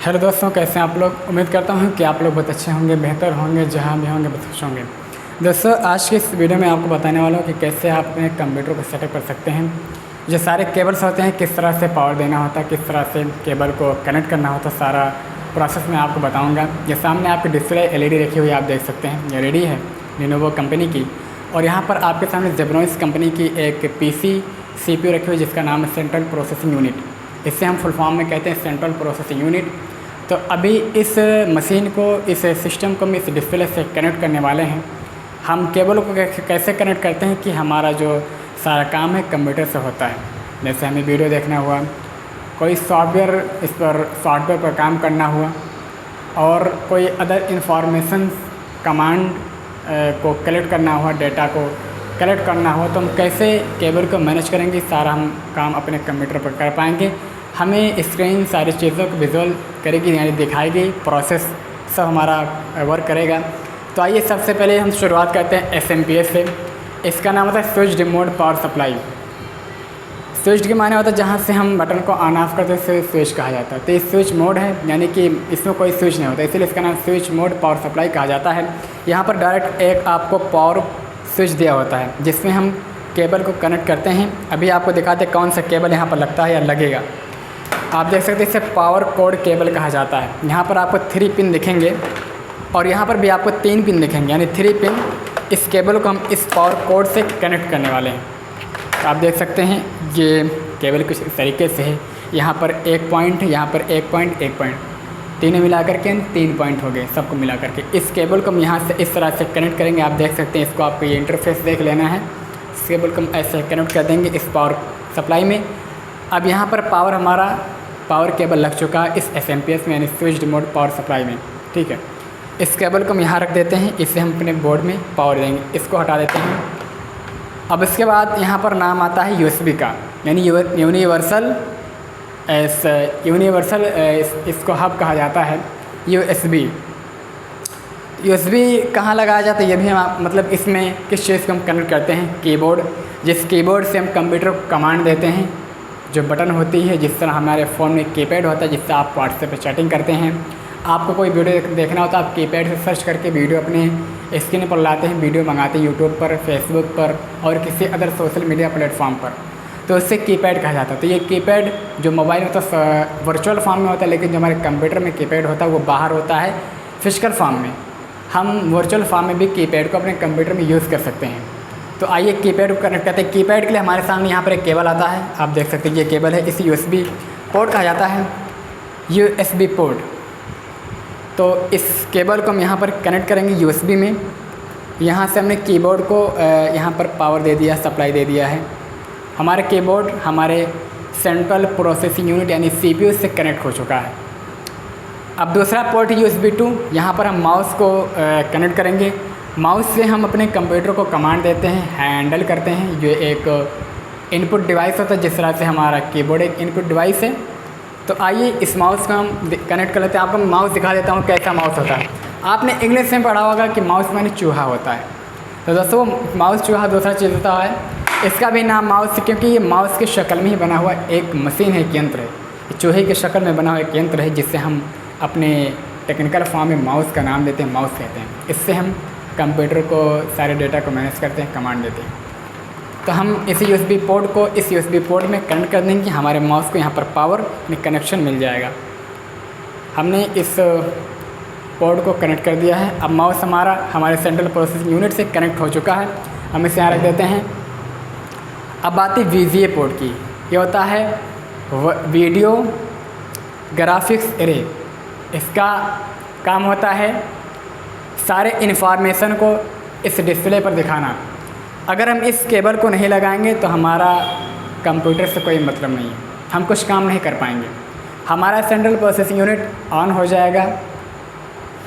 Hello दोस्तों, कैसे हैं आप लोग। उम्मीद करता हूं कि आप लोग बहुत अच्छे होंगे, बेहतर होंगे, जहां भी होंगे बहुत खुश होंगे। दोस्तों, आज की इस वीडियो में आपको बताने वाला हूं कि कैसे आप अपने कंप्यूटर को सेटअप कर सकते हैं। जो सारे केबल्स होते हैं, किस तरह से पावर देना होता है, किस तरह से केबल को कनेक्ट करना होता है, सारा प्रोसेस मैं आपको बताऊँगा। ये सामने आपकी डिस्प्ले LED रखी हुई आप देख सकते हैं, ये रेडी है लेनोवो कंपनी की। और यहाँ पर आपके सामने जेब्रोनिक्स कंपनी की एक PC CPU रखी हुई जिसका नाम है सेंट्रल प्रोसेसिंग यूनिट। इससे हम फुल फॉर्म में कहते हैं सेंट्रल प्रोसेसिंग यूनिट। तो अभी इस मशीन को, इस सिस्टम को हम इस डिस्प्ले से कनेक्ट करने वाले हैं। हम केबल को कैसे कनेक्ट करते हैं कि हमारा जो सारा काम है कंप्यूटर से होता है। जैसे हमें वीडियो देखना हुआ, कोई सॉफ्टवेयर, इस पर सॉफ्टवेयर पर काम करना हुआ, और कोई अदर इंफॉर्मेशन कमांड को कलेक्ट करना हुआ, डेटा को कलेक्ट करना हुआ, तो हम कैसे केबल को मैनेज करेंगे, सारा हम काम अपने कंप्यूटर पर कर पाएंगे। हमें स्क्रीन सारी चीज़ों को विजुअल करेगी, यानी दिखाएगी, प्रोसेस सब हमारा वर्क करेगा। तो आइए सबसे पहले हम शुरुआत करते हैं SMPS से। इसका नाम होता है switched mode power supply. Switch के माने होता है जहाँ से हम बटन को ऑन ऑफ करते हैं, इसे स्विच कहा जाता है। तो ये स्विच मोड है, यानी कि इसमें कोई स्विच नहीं होता, इसीलिए इसका नाम स्विच मोड पावर सप्लाई कहा जाता है। यहाँ पर डायरेक्ट एक आपको पावर स्विच दिया होता है जिसमें हम केबल को कनेक्ट करते हैं। अभी आपको दिखाते हैं कौन सा केबल यहाँ पर लगता है या लगेगा। आप देख सकते हैं इसे पावर कोड केबल कहा जाता है। यहाँ पर आपको 3 पिन दिखेंगे और यहाँ पर भी आपको 3 पिन दिखेंगे, यानी 3 पिन। इस केबल को हम इस पावर कोड से कनेक्ट करने वाले हैं। तो आप देख सकते हैं ये केबल कुछ इस तरीके से है। यहाँ पर 1 पॉइंट, यहाँ पर 1 पॉइंट, 1 पॉइंट, तीनों मिला करके 3 पॉइंट हो गए सबको मिला करके। इस केबल को हम यहाँ से इस तरह से कनेक्ट करेंगे। आप देख सकते हैं, इसको आपको ये इंटरफेस देख लेना है। इस केबल को हम ऐसे कनेक्ट कर देंगे इस पावर सप्लाई में। अब यहाँ पर पावर केबल लग चुका है इस SMPS में, यानी स्विच्ड मोड पावर सप्लाई में। ठीक है, इस केबल को हम यहाँ रख देते हैं, इससे हम अपने बोर्ड में पावर देंगे। इसको हटा देते हैं। अब इसके बाद यहाँ पर नाम आता है USB का, यानी यूनिवर्सल इसको हब कहा जाता है, USB कहाँ लगाया जाता है ये भी हम, मतलब इसमें किस चीज़ को हम कनेक्ट करते हैं, कीबोर्ड। जिस कीबोर्ड से हम कंप्यूटर को कमांड देते हैं, जो बटन होती है, जिस तरह हमारे फ़ोन में कीपैड होता है जिससे आप व्हाट्सएप पे चैटिंग करते हैं। आपको कोई वीडियो देखना होता है, आप कीपैड से सर्च करके वीडियो अपने स्क्रीन पर लाते हैं, वीडियो मंगाते हैं यूट्यूब पर, फेसबुक पर और किसी अदर सोशल मीडिया प्लेटफॉर्म पर, तो उससे कीपैड कहा जाता है। तो ये कीपैड जो मोबाइल में तो वर्चुअल फॉर्म में होता है, लेकिन जो हमारे कंप्यूटर में कीपैड होता है वो बाहर होता है फिजिकल फॉर्म में। हम वर्चुअल फॉर्म में भी कीपैड को अपने कंप्यूटर में यूज़ कर सकते हैं। तो आइए कीपैड को कनेक्ट करते हैं। कीपैड के लिए हमारे सामने यहाँ पर एक केबल आता है, आप देख सकते हैं ये केबल है। इसे USB पोर्ट कहा जाता है, USB पोर्ट। तो इस केबल को हम यहाँ पर कनेक्ट करेंगे USB में। यहाँ से हमने कीबोर्ड को यहाँ पर पावर दे दिया, सप्लाई दे दिया है। हमारे कीबोर्ड हमारे सेंट्रल प्रोसेसिंग यूनिट यानी CPU से कनेक्ट हो चुका है। अब दूसरा पोर्ट USB 2, यहाँ पर हम माउस को कनेक्ट करेंगे। माउस से हम अपने कंप्यूटर को कमांड देते हैं, हैंडल करते हैं। जो एक इनपुट डिवाइस होता है, जिस तरह से हमारा कीबोर्ड एक इनपुट डिवाइस है। तो आइए इस माउस को हम कनेक्ट कर लेते हैं। आपको माउस दिखा देता हूँ कैसा माउस होता है। आपने इंग्लिश में पढ़ा होगा कि माउस माने चूहा होता है। तो दोस्तों, माउस चूहा दूसरा चीज़ होता है। इसका भी नाम माउस, क्योंकि ये माउस की शक्ल में ही बना हुआ एक मशीन है, एक यंत्र है। चूहे की शक्ल में बना हुआ एक यंत्र है जिससे हम अपने टेक्निकल फॉर्म में माउस का नाम देते हैं, माउस कहते हैं। इससे हम कंप्यूटर को सारे डेटा को मैनेज करते हैं, कमांड देते हैं। तो हम इस USB पोर्ट को इस USB पोर्ट में कनेक्ट कर देंगे, हमारे माउस को यहाँ पर पावर में कनेक्शन मिल जाएगा। हमने इस पोर्ट को कनेक्ट कर दिया है। अब माउस हमारे सेंट्रल प्रोसेसिंग यूनिट से कनेक्ट हो चुका है। हम इसे यहाँ रख देते हैं। अब बात है VGA पोर्ट की। ये होता है वीडियो ग्राफिक्स एरे। इसका काम होता है सारे इन्फॉर्मेशन को इस डिस्प्ले पर दिखाना। अगर हम इस केबल को नहीं लगाएंगे तो हमारा कंप्यूटर से कोई मतलब नहीं है, हम कुछ काम नहीं कर पाएंगे। हमारा सेंट्रल प्रोसेसिंग यूनिट ऑन हो जाएगा,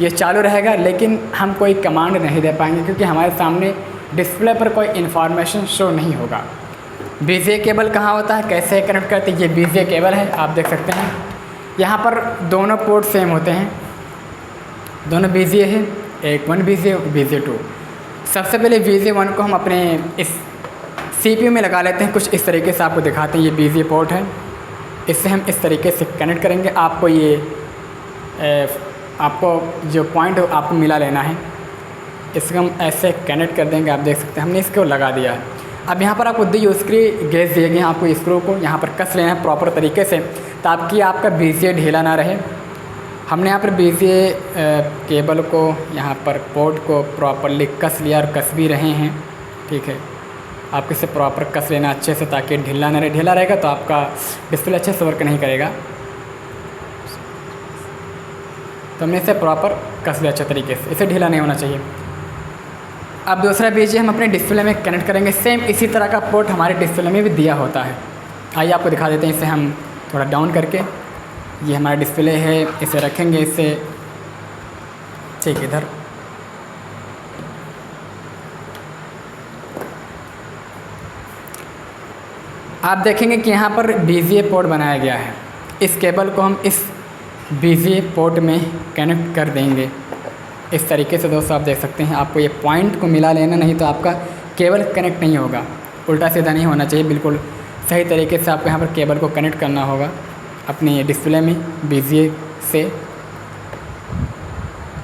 ये चालू रहेगा, लेकिन हम कोई कमांड नहीं दे पाएंगे क्योंकि हमारे सामने डिस्प्ले पर कोई इन्फॉर्मेशन शो नहीं होगा। VGA केबल कहाँ होता है, कैसे कनेक्ट करते हैं, ये VGA केबल है, आप देख सकते हैं। यहाँ पर दोनों पोर्ट सेम होते हैं, दोनों VGA है, एक 1 VGA, VGA 2। सबसे पहले VGA 1 को हम अपने इस CPU में लगा लेते हैं। कुछ इस तरीके से आपको दिखाते हैं। ये VGA पोर्ट है, इससे हम इस तरीके से कनेक्ट करेंगे। आपको ये आपको जो पॉइंट आपको मिला लेना है, इसको हम ऐसे कनेक्ट कर देंगे। आप देख सकते हैं हमने इसको लगा दिया है। अब यहाँ पर आपको 2 स्क्रू गेज दिए गए हैं, आपको स्क्रू को यहाँ पर कस लेना है प्रॉपर तरीके से, ताकि आपका BCA ढीला ना रहे। हमने यहाँ पर BCA केबल को यहाँ पर पोर्ट को प्रॉपरली कस लिया और कस भी रहे हैं, ठीक है। आपको इसे प्रॉपर कस लेना अच्छे से, ताकि ढीला ना रहे। ढीला रहेगा तो आपका डिस्प्ले अच्छे से वर्क नहीं करेगा। तो हमने इसे प्रॉपर कस लिया अच्छे तरीके से, इसे ढीला नहीं होना चाहिए। अब दूसरा BCA हम अपने डिस्प्ले में कनेक्ट करेंगे। सेम इसी तरह का पोर्ट हमारे डिस्प्ले में भी दिया होता है। आइए आपको दिखा देते हैं। इसे हम थोड़ा डाउन करके, ये हमारा डिस्प्ले है, इसे रखेंगे इससे ठीक इधर। आप देखेंगे कि यहाँ पर BCA पोर्ट बनाया गया है। इस केबल को हम इस BCA पोर्ट में कनेक्ट कर देंगे इस तरीके से। दोस्तों आप देख सकते हैं, आपको ये पॉइंट को मिला लेना, नहीं तो आपका केबल कनेक्ट नहीं होगा। उल्टा सीधा नहीं होना चाहिए, बिल्कुल सही तरीके से आपको यहाँ पर केबल को कनेक्ट करना होगा अपने डिस्प्ले में BCA से।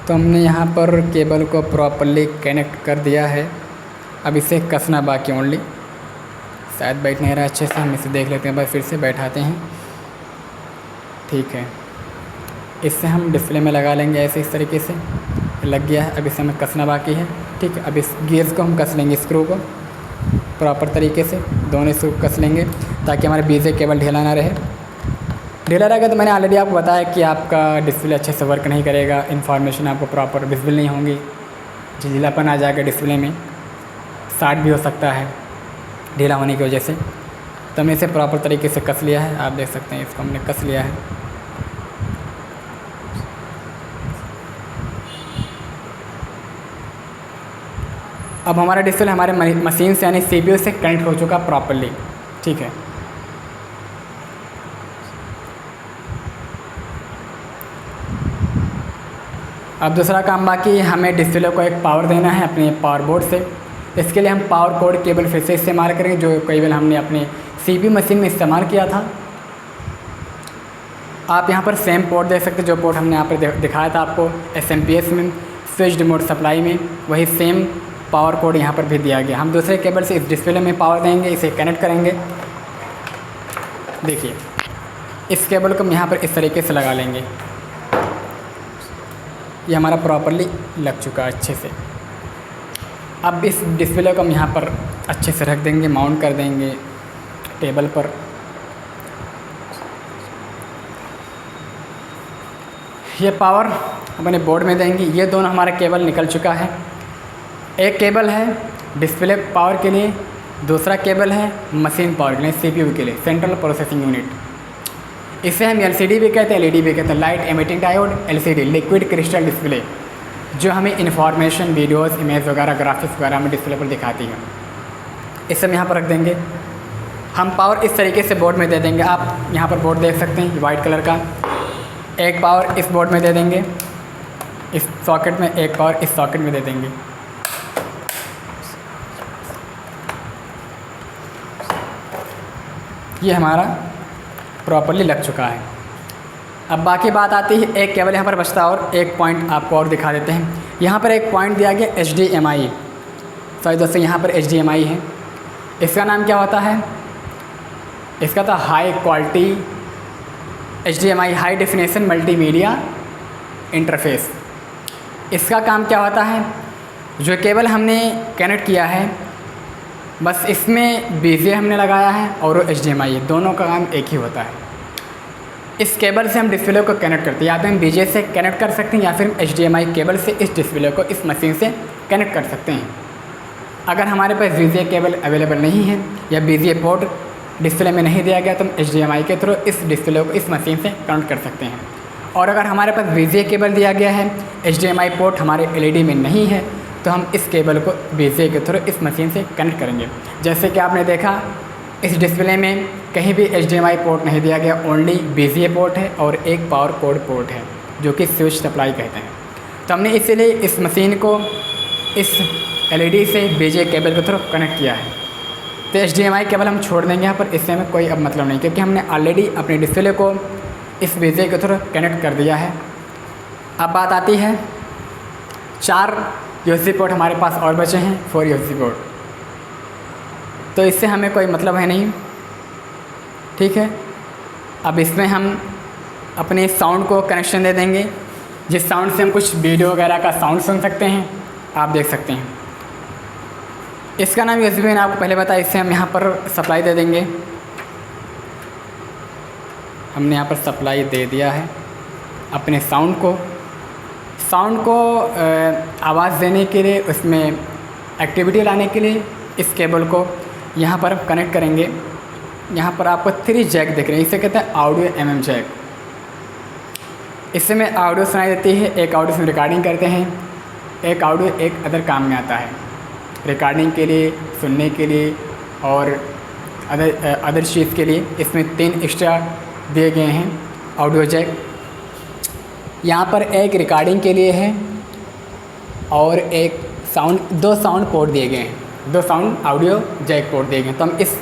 तो हमने यहाँ पर केबल को प्रॉपरली कनेक्ट कर दिया है। अब इसे कसना बाकी ओनली, शायद बैठ नहीं रहा अच्छे से। हम इसे देख लेते हैं, बस फिर से बैठाते हैं, ठीक है। इससे हम डिस्प्ले में लगा लेंगे ऐसे, इस तरीके से लग गया है। अब इसे हमें कसना बाकी है, ठीक है। अब इस गियर्स को हम कस लेंगे, स्क्रू को प्रॉपर तरीके से दोनों स्क्रू कस लेंगे, ताकि हमारे BCA केबल ढीला ना रहे। ढीला रहेगा तो मैंने ऑलरेडी आपको बताया कि आपका डिस्प्ले अच्छे से वर्क नहीं करेगा, इन्फॉर्मेशन आपको प्रॉपर विजिबल नहीं होंगी, झिझिलापन आ जाएगा डिस्प्ले में, शॉर्ट भी हो सकता है ढीला होने की वजह से। तो हमने इसे प्रॉपर तरीके से कस लिया है। आप देख सकते हैं, इसको हमने कस लिया है। अब हमारा डिस्प्ले हमारे मशीन से यानी CPU से कनेक्ट हो चुका प्रॉपरली, ठीक है। अब दूसरा काम बाकी, हमें डिस्प्ले को एक पावर देना है अपने पावर बोर्ड से। इसके लिए हम पावर कोड केबल फिर से इस्तेमाल करेंगे, जो केबल हमने अपने CPU मशीन में इस्तेमाल किया था। आप यहाँ पर सेम पोर्ट देख सकते हैं, जो पोर्ट हमने यहाँ पर दिखाया था आपको SMPS में, स्विच्ड मोड सप्लाई में, वही सेम पावर कोड यहाँ पर भी दिया गया। हम दूसरे केबल से इस डिस्प्ले में पावर देंगे, इसे कनेक्ट करेंगे। देखिए, इस केबल को हम यहाँ पर इस तरीके से लगा लेंगे। ये हमारा प्रॉपरली लग चुका है अच्छे से। अब इस डिस्प्ले को हम यहाँ पर अच्छे से रख देंगे, माउंट कर देंगे टेबल पर। ये पावर अपने बोर्ड में देंगे। ये दोनों हमारा केबल निकल चुका है। एक केबल है डिस्प्ले पावर के लिए, दूसरा केबल है मशीन पावर के लिए, CPU के लिए, सेंट्रल प्रोसेसिंग यूनिट। इसे हम LCD भी कहते हैं, LED भी कहते हैं, light emitting diode, LCD liquid crystal display, जो हमें इन्फॉर्मेशन, वीडियोस, इमेज वगैरह, ग्राफिक्स वगैरह हमें डिस्प्ले पर दिखाती है। इसे हम यहाँ पर रख देंगे। हम पावर इस तरीके से बोर्ड में दे देंगे। आप यहाँ पर बोर्ड देख सकते हैं वाइट कलर का। एक पावर इस बोर्ड में दे देंगे, इस सॉकेट में, एक पावर इस सॉकेट में दे देंगे। ये हमारा प्रॉपरली लग चुका है। अब बाकी बात आती है, एक केबल यहाँ पर बचता है और एक पॉइंट आपको और दिखा देते हैं। यहाँ पर एक पॉइंट दिया गया HDMI। सॉरी दोस्तों, यहाँ पर HDMI है। इसका नाम क्या होता है? इसका था high quality HDMI, high definition multimedia interface. इसका काम क्या होता है? जो केबल हमने कनेक्ट किया है, बस इसमें BCA हमने लगाया है और HDMI है, दोनों का काम एक ही होता है। इस केबल से हम डिस्प्ले को कनेक्ट करते हैं, या तो हम BCA से कनेक्ट कर सकते हैं, या फिर हम HDMI केबल से इस डिस्प्ले को इस मशीन से कनेक्ट कर सकते हैं। अगर हमारे पास BCA केबल अवेलेबल नहीं है या BCA पोर्ट डिस्प्ले में नहीं दिया गया, तो हम HDMI के थ्रू इस डिस्प्ले को इस मशीन से कनेक्ट कर सकते हैं। और अगर हमारे पास BCA केबल दिया गया है, HDMI पोर्ट हमारे LED में नहीं है, तो हम इस केबल को BCA के थ्रू इस मशीन से कनेक्ट करेंगे। जैसे कि आपने देखा, इस डिस्प्ले में कहीं भी HDMI पोर्ट नहीं दिया गया, ओनली BCA पोर्ट है और एक पावर कोड पोर्ट है, जो कि स्विच सप्लाई कहते हैं। तो हमने इसीलिए इस मशीन को इस LED से BCA केबल के थ्रू कनेक्ट किया है। तो HDMI केबल हम छोड़ देंगे यहाँ पर, इससे हमें कोई अब मतलब नहीं, क्योंकि हमने ऑलरेडी अपने डिस्प्ले को इस BCA के थ्रू कनेक्ट कर दिया है। अब बात आती है 4 USB पोर्ट हमारे पास और बचे हैं, 4 USB पोर्ट, तो इससे हमें कोई मतलब है नहीं, ठीक है। अब इसमें हम अपने साउंड को कनेक्शन दे देंगे, जिस साउंड से हम कुछ वीडियो वगैरह का साउंड सुन सकते हैं, आप देख सकते हैं। इसका नाम USB मैंने आपको पहले बताया। इससे हम यहाँ पर सप्लाई दे देंगे। हमने यहाँ पर सप्लाई दे दिया है अपने साउंड को आवाज़ देने के लिए, उसमें एक्टिविटी लाने के लिए इस केबल को यहाँ पर कनेक्ट करेंगे। यहाँ पर आपको 3 जैक दिख रहे हैं, इसे कहते हैं ऑडियो MM जैक। इससे में ऑडियो सुनाई देती है, एक ऑडियो से रिकॉर्डिंग करते हैं, एक ऑडियो एक अदर काम में आता है, रिकॉर्डिंग के लिए, सुनने के लिए और अदर चीज़ के लिए। इसमें 3 एक्स्ट्रा दिए गए हैं ऑडियो जैक। यहाँ पर एक रिकॉर्डिंग के लिए है और एक साउंड, 2 साउंड पोर्ट दिए गए हैं, 2 साउंड ऑडियो जैक पोर्ट दिए गए हैं। तो हम इस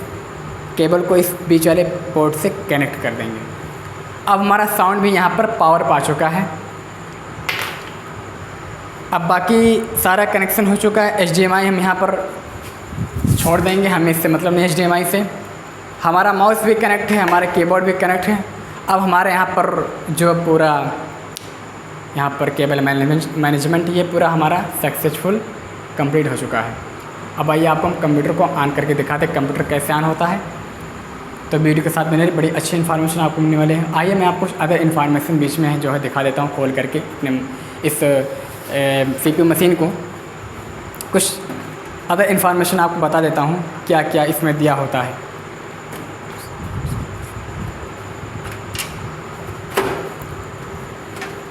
केबल को इस बीच वाले पोर्ट से कनेक्ट कर देंगे। अब हमारा साउंड भी यहाँ पर पावर पा चुका है। अब बाकी सारा कनेक्शन हो चुका है। HDMI हम यहाँ पर छोड़ देंगे, हमें इससे मतलब नहीं HDMI से। हमारा माउस भी कनेक्ट है, हमारा कीबोर्ड भी कनेक्ट है। अब हमारे यहाँ पर जो पूरा यहाँ पर केबल मैनेजमेंट ये पूरा हमारा सक्सेसफुल कंप्लीट हो चुका है। अब आइए आपको हम कंप्यूटर को ऑन करके दिखाते हैं कंप्यूटर कैसे ऑन होता है। तो वीडियो के साथ मैंने बड़ी अच्छी इन्फॉर्मेशन आपको मिलने वाले हैं। आइए मैं आपको कुछ अदर इन्फॉर्मेशन बीच में जो है दिखा देता हूँ खोल करके अपने इस CPU मशीन को। कुछ अदर इन्फॉर्मेशन आपको बता देता हूँ क्या क्या इसमें दिया होता है।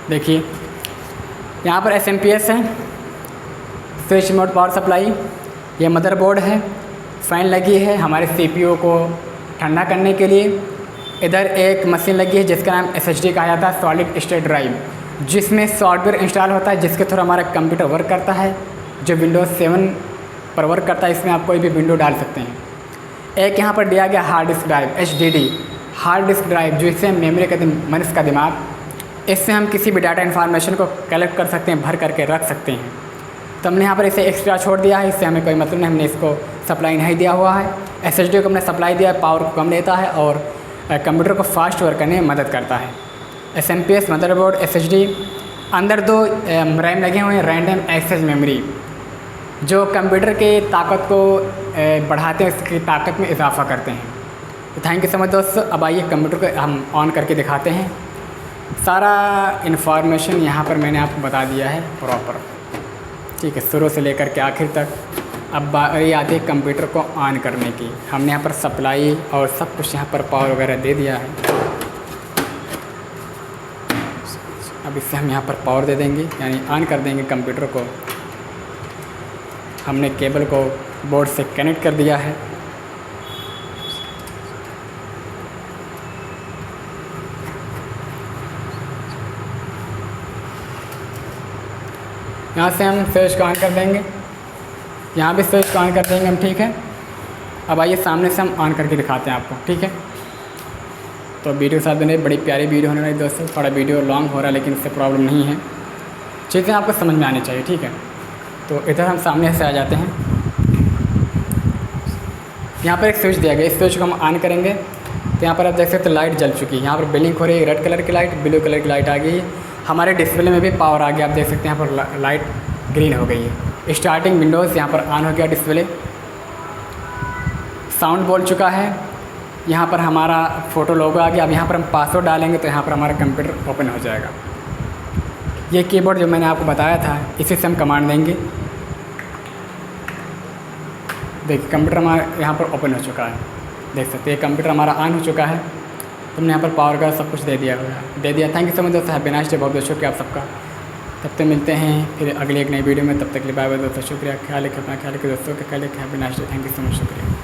देखिए यहाँ पर SMPS है, स्विच मोड पावर सप्लाई, ये मदरबोर्ड है, फ़ैन लगी है हमारे CPU को ठंडा करने के लिए। इधर एक मशीन लगी है जिसका नाम SSD कहा जाता है, सॉलिड स्टेट ड्राइव, जिसमें सॉफ्टवेयर इंस्टॉल होता है जिसके थ्रू हमारा कंप्यूटर वर्क करता है, जो Windows 7 पर वर्क करता है। इसमें आप कोई भी विंडो डाल सकते हैं। एक यहाँ पर दिया गया hard disk drive, HDD hard disk drive, जो इससे मेमोरी का मनुष्य का दिमाग, इससे हम किसी भी डाटा इन्फॉर्मेशन को कलेक्ट कर सकते हैं, भर करके रख सकते हैं। तो हमने यहाँ पर इसे एक्स्ट्रा छोड़ दिया है, इससे हमें कोई मतलब नहीं, हमने इसको सप्लाई नहीं दिया हुआ है। SSD को हमने सप्लाई दिया है, पावर को कम लेता है और कंप्यूटर को फास्ट वर्क करने में मदद करता है। SMPS मदरबोर्ड, SSD, अंदर 2 रैम लगे हुए हैं, रैंडम एक्सेस मेमोरी, जो कंप्यूटर के ताकत को बढ़ाते हैं, उसकी ताकत में इजाफा करते हैं। तो थैंक यू सो मच दोस्तों। अब आइए कंप्यूटर को हम ऑन करके दिखाते हैं। सारा इन्फॉर्मेशन यहाँ पर मैंने आपको बता दिया है प्रॉपर, ठीक है, शुरू से लेकर के आखिर तक। अब बारी आती है कंप्यूटर को ऑन करने की। हमने यहाँ पर सप्लाई और सब कुछ यहाँ पर पावर वगैरह दे दिया है। अब इससे हम यहाँ पर पावर दे देंगे, यानी ऑन कर देंगे कंप्यूटर को। हमने केबल को बोर्ड से कनेक्ट कर दिया है। यहाँ से हम स्विच को ऑन कर देंगे, यहाँ भी स्विच को ऑन कर देंगे हम, ठीक है। अब आइए सामने से हम ऑन करके दिखाते हैं आपको, ठीक है। तो वीडियो के साथ बने, बड़ी प्यारी वीडियो होने वाली दोस्तों। थोड़ा वीडियो लॉन्ग हो रहा है लेकिन इससे प्रॉब्लम नहीं है, चीज़ें आपको समझ में आनी चाहिए, ठीक है। तो इधर हम सामने से आ जाते हैं। यहाँ पर एक स्विच दिया गया, इस स्विच को हम ऑन करेंगे तो यहाँ पर आप देख सकते हैं लाइट जल चुकी है। यहाँ पर ब्लिंक हो रही है, रेड कलर की लाइट, ब्लू कलर की लाइट आ गई है। हमारे डिस्प्ले में भी पावर आ गया, आप देख सकते हैं यहाँ पर लाइट ग्रीन हो गई है। स्टार्टिंग विंडोज़ यहाँ पर ऑन हो गया डिस्प्ले। साउंड बोल चुका है, यहाँ पर हमारा फ़ोटो लोगो आ गया। अब यहाँ पर हम पासवर्ड डालेंगे तो यहाँ पर हमारा कंप्यूटर ओपन हो जाएगा। ये कीबोर्ड जो मैंने आपको बताया था, इसी से हम कमांड देंगे। देखिए कंप्यूटर हमारा यहाँ पर ओपन हो चुका है, देख सकते हैं कंप्यूटर हमारा ऑन हो चुका है। तुमने यहाँ पर पावर का सब कुछ दे दिया। थैंक यू सो मच दोस्तों, हैप्पी नाइट डे, बहुत बहुत शुक्रिया आप सबका। तब तक मिलते हैं फिर अगली एक नई वीडियो में, तब तक के लिए बाय बाय दोस्तों, शुक्रिया। ख्याल रखें अपना, ख्याल रखें दोस्तों का, ख्याल रखें, happy night day, thank you so much, शुक्रिया।